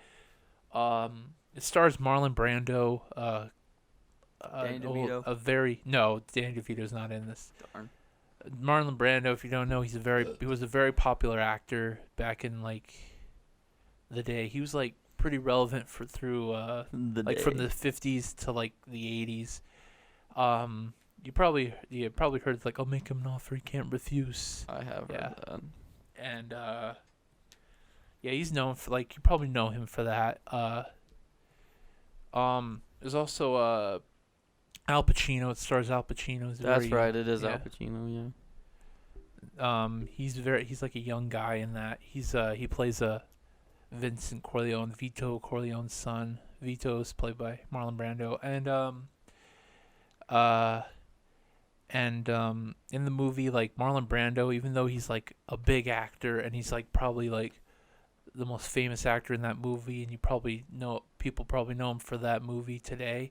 It stars Marlon Brando. Danny DeVito. Danny DeVito's not in this. Darn. Marlon Brando, if you don't know, he was a very popular actor back in the day. He was pretty relevant from the 50s to the 80s. You probably heard I'll make him an offer he can't refuse. I have heard that. And he's known for you probably know him for that. There's also Al Pacino. It stars Al Pacino. That's right. It is Al Pacino. Yeah. He's like a young guy in that. He plays a Vincent Corleone, Vito Corleone's son. Vito is played by Marlon Brando, and in the movie, Marlon Brando, even though he's a big actor and he's probably the most famous actor in that movie, and people probably know him for that movie today.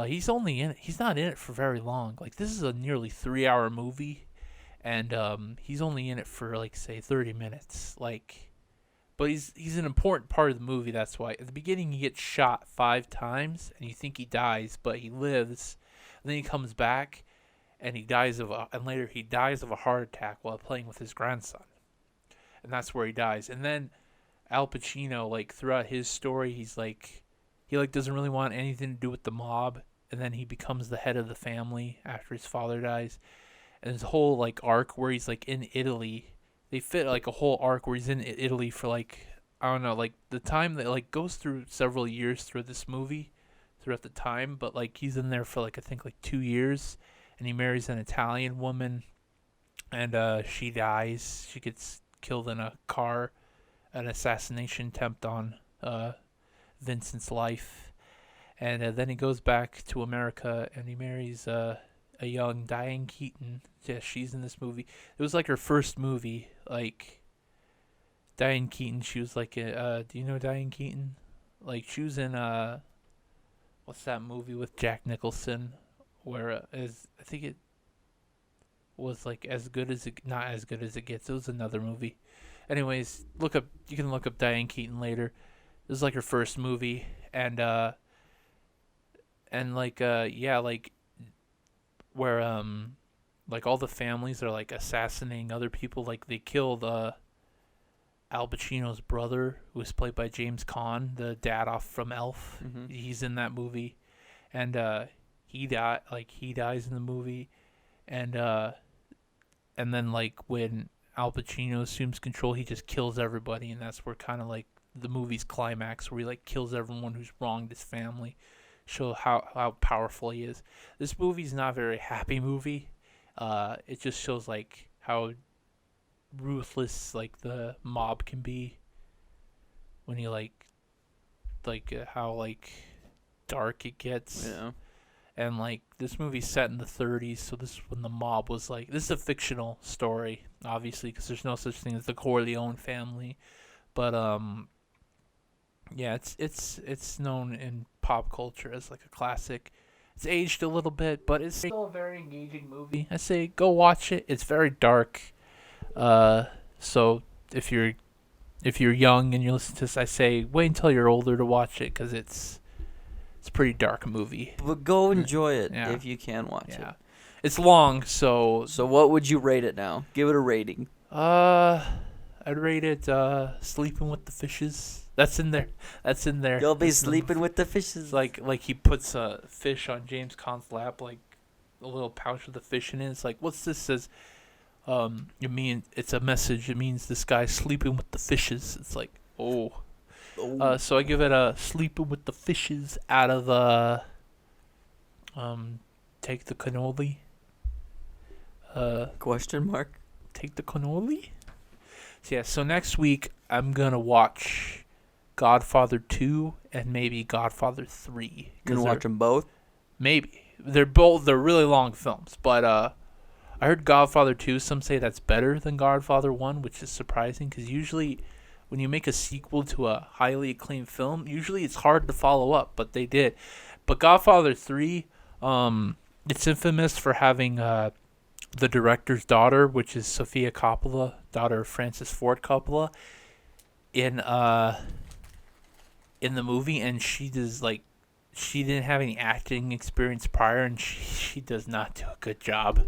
He's not in it for very long. This is a nearly 3-hour movie, and he's only in it for say 30 minutes. But he's an important part of the movie. That's why at the beginning he gets shot 5 times, and you think he dies, but he lives. And then he comes back, and later he dies of a heart attack while playing with his grandson, and that's where he dies. And then Al Pacino, throughout his story, he doesn't really want anything to do with the mob, and then he becomes the head of the family after his father dies. And his whole arc where he's in Italy, they fit a whole arc where he's in Italy for I don't know, the time that goes through several years through this movie, throughout the time, but he's in there for I think 2 years, and he marries an Italian woman, and she dies. She gets killed in a car, an assassination attempt on Vincent's life, and then he goes back to America, and he marries a young Diane Keaton. Yeah, she's in this movie. It was her first movie. Diane Keaton, she was do you know Diane Keaton? She was in what's that movie with Jack Nicholson, where I think it was as good as it, not as good as it gets. It was another movie. Anyways, you can look up Diane Keaton later. This is her first movie, and where all the families are assassinating other people. They killed Al Pacino's brother, who was played by James Caan, the dad off from Elf. Mm-hmm. He's in that movie, and he dies in the movie, and then when Al Pacino assumes control, he just kills everybody, and that's where kind of the movie's climax, where he kills everyone who's wronged his family, show how powerful he is. This movie's not a very happy movie. It just shows how ruthless the mob can be when you how dark it gets. Yeah. And this movie's set in the 30s, so this is when the mob was this is a fictional story, obviously, because there's no such thing as the Corleone family, but yeah, it's known in pop culture as like a classic. It's aged a little bit, but it's still a very engaging movie. I say go watch it. It's very dark. So if you're young and you listen to this, I say wait until you're older to watch it because it's a pretty dark movie. But go enjoy it if you can watch it. It's long, so what would you rate it now? Give it a rating. I'd rate it Sleeping with the Fishes. That's in there. You'll be sleeping with the fishes. Like he puts a fish on James Caan's lap, like a little pouch with the fish in it. It's like, what's this? Says, it's a message. It means this guy's sleeping with the fishes. It's like, oh. So I give it a Sleeping with the Fishes out of Take the Cannoli. Question mark? Take the Cannoli? So next week I'm gonna watch Godfather 2 and maybe Godfather 3. You're gonna watch them both? Maybe. They're really long films, but I heard Godfather 2, some say that's better than Godfather 1, which is surprising because usually when you make a sequel to a highly acclaimed film, usually it's hard to follow up, but they did. But Godfather 3, it's infamous for having the director's daughter, which is Sofia Coppola, daughter of Francis Ford Coppola, in the movie, and she didn't have any acting experience prior, and she does not do a good job.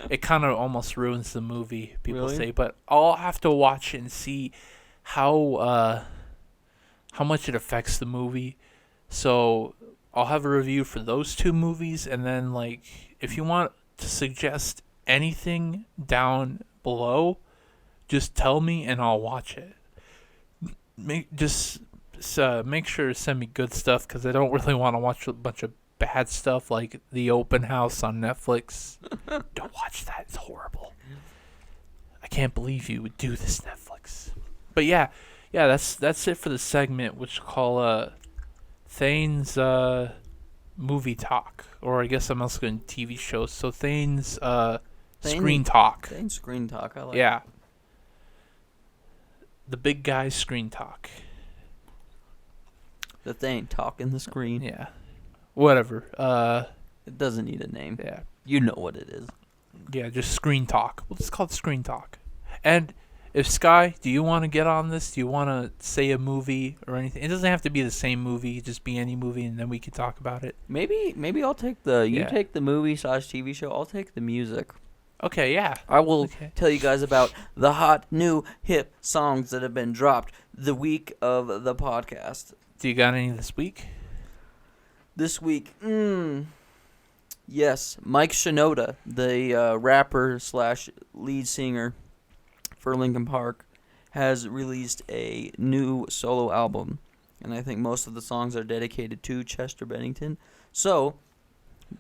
It kind of almost ruins the movie, people say, but I'll have to watch it and see how much it affects the movie. So I'll have a review for those two movies, and then like if you want to suggest anything down below, just tell me and I'll watch it. Make sure to send me good stuff because I don't really want to watch a bunch of bad stuff like The Open House on Netflix. Don't watch that. It's horrible. I can't believe you would do this, Netflix. But yeah, that's it for the segment, which we'll call Thane's movie talk, or I guess I'm also going TV shows. So Thane's screen talk. Thane's screen talk. I like. Yeah. The big guy's screen talk. The Thane talking the screen. Yeah. Whatever. It doesn't need a name. Yeah. You know what it is. Yeah, just screen talk. We'll just call it screen talk. And if Sky, do you want to get on this? Do you want to say a movie or anything? It doesn't have to be the same movie. Just be any movie, and then we can talk about it. Maybe I'll take you take the movie / TV show. I'll take the music. Okay, yeah. I will tell you guys about the hot, new, hip songs that have been dropped the week of the podcast. Do you got any this week? This week, yes. Mike Shinoda, the rapper / lead singer for Linkin Park, has released a new solo album. And I think most of the songs are dedicated to Chester Bennington. So,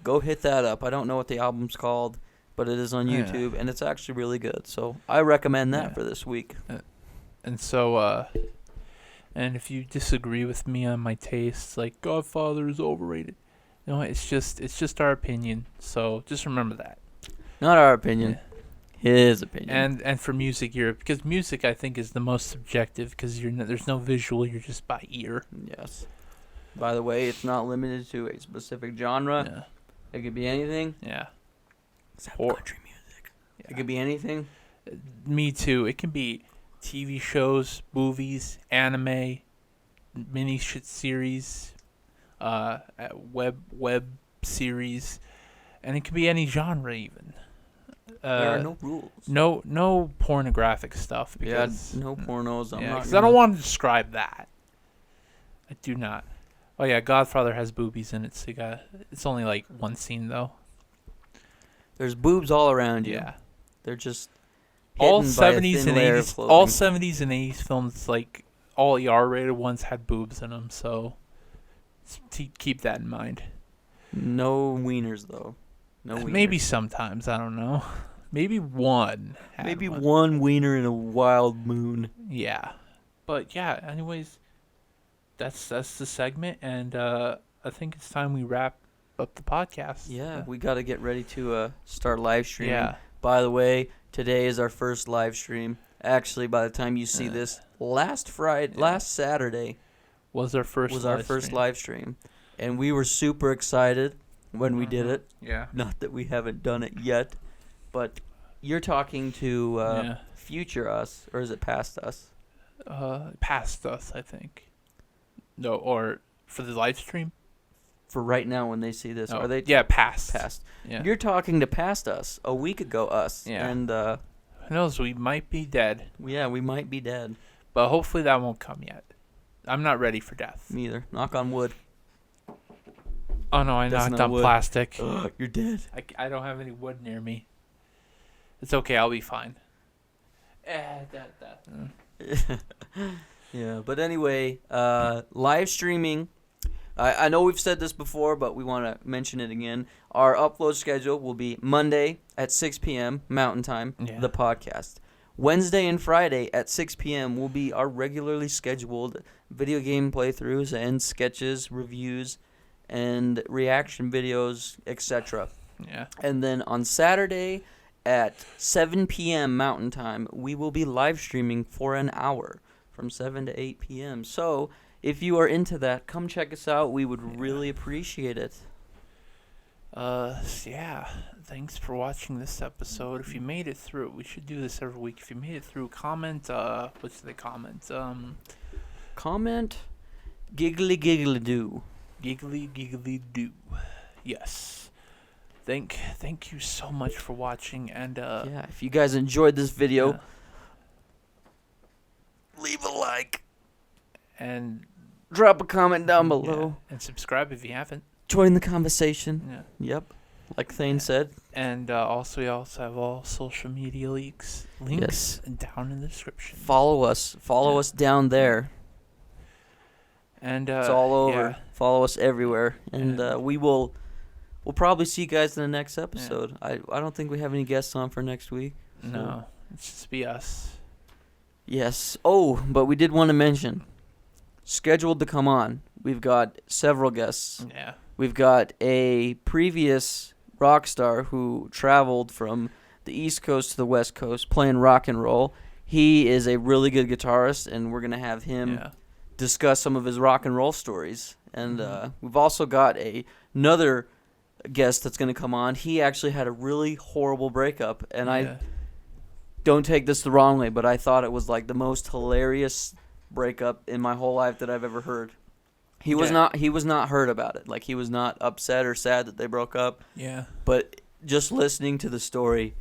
go hit that up. I don't know what the album's called, but it is on YouTube, and it's actually really good. So I recommend that for this week. And so, and if you disagree with me on my tastes, like Godfather is overrated, it's just our opinion. So just remember that. Not our opinion, his opinion. And for music, because music I think is the most subjective because there's no visual, you're just by ear. Yes. By the way, it's not limited to a specific genre. Yeah. It could be anything. Yeah. Except country music. Yeah. It could be anything. Me too. It can be TV shows, movies, anime, mini series, web series, and it can be any genre even. There are no rules. No pornographic stuff. Because, no pornos. Because I don't want to describe that. I do not. Oh yeah, Godfather has boobies in it. So it's only like one scene though. There's boobs all around you. Yeah. They're just all 70s and 80s. All 70s 70s and 80s films, like all R-rated ones, had boobs in them. So keep that in mind. No wieners though. No wieners. Maybe sometimes, I don't know. Maybe one. Maybe one wiener in a wild moon. Yeah. But yeah, anyways, that's the segment, and I think it's time we wrap up the podcast. Yeah, we got to get ready to start live streaming. Yeah. By the way, today is our first live stream. Actually, by the time you see this, last Saturday was our first live stream. and we were super excited when we did it. Yeah. Not that we haven't done it yet, but you're talking to future us, or is it past us? Past us, I think. No, or for the live stream? For right now when they see this. Oh, Are they past. past? Yeah. You're talking to past us, a week ago us. Yeah. And who knows, we might be dead. yeah, we might be dead. But hopefully that won't come yet. I'm not ready for death. Me either. Knock on wood. Oh no, I That's knocked not on wood. plastic. You're dead. I don't have any wood near me. It's okay, I'll be fine. Yeah, but anyway, live streaming. I know we've said this before, but we want to mention it again. Our upload schedule will be Monday at 6 p.m. Mountain Time, the podcast. Wednesday and Friday at 6 p.m. will be our regularly scheduled video game playthroughs and sketches, reviews, and reaction videos, etc. Yeah. And then on Saturday at 7 p.m. Mountain Time, we will be live streaming for an hour from 7 to 8 p.m. So if you are into that, come check us out. We would really appreciate it. Yeah. Thanks for watching this episode. If you made it through, we should do this every week. If you made it through, comment. What's the comment? Comment. Giggly giggly do. Giggly giggly do. Yes. Thank you so much for watching. And yeah, if you guys enjoyed this video, leave a like. And drop a comment down below. Yeah. And subscribe if you haven't. Join the conversation. Yeah. Yep. Like Thane said. And also, we also have all social media links down in the description. Follow us. Follow us down there. And it's all over. Yeah. Follow us everywhere. And we'll probably see you guys in the next episode. Yeah. I don't think we have any guests on for next week. So. No. It's just be us. Yes. Oh, but we did want to mention, scheduled to come on, we've got several guests. Yeah. We've got a previous rock star who traveled from the East Coast to the West Coast playing rock and roll. He is a really good guitarist, and we're going to have him discuss some of his rock and roll stories. And we've also got another guest that's going to come on. He actually had a really horrible breakup, and I don't take this the wrong way, but I thought it was like the most hilarious breakup in my whole life that I've ever heard. He was not hurt about it. Like, he was not upset or sad that they broke up. Yeah. But just listening to the story,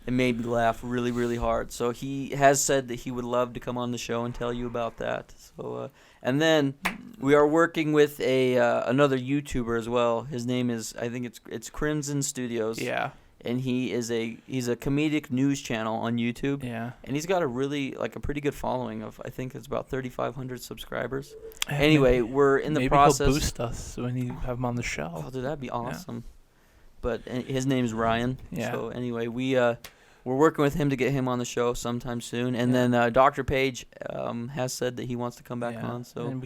it made me laugh really, really hard. So he has said that he would love to come on the show and tell you about that. So and then we are working with another YouTuber as well. His name is, I think it's Crimson Studios. Yeah. And he's a comedic news channel on YouTube. Yeah. And he's got a pretty good following of, I think it's about 3,500 subscribers. Anyway, we're in the process. Maybe he'll boost us when you have him on the show. Oh, dude, that'd be awesome. Yeah. But his name's Ryan. Yeah. So anyway, we're working with him to get him on the show sometime soon. And then Dr. Page has said that he wants to come back on. So and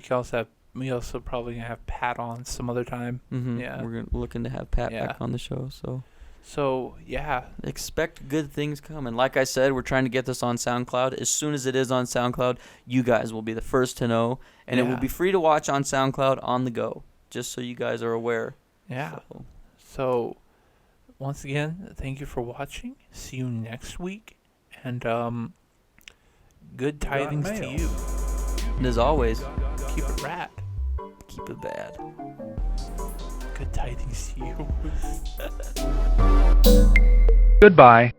we also probably gonna have Pat on some other time. Mm-hmm. Yeah. We're looking to have Pat back on the show. So yeah, expect good things coming. Like I said, we're trying to get this on SoundCloud. As soon as it is on SoundCloud, you guys will be the first to know, and it will be free to watch on SoundCloud on the go, just so you guys are aware. Yeah. So once again, thank you for watching. See you next week, and good tidings to you. And as always, keep it rad. Keep it bad. Good tidings to you. Goodbye.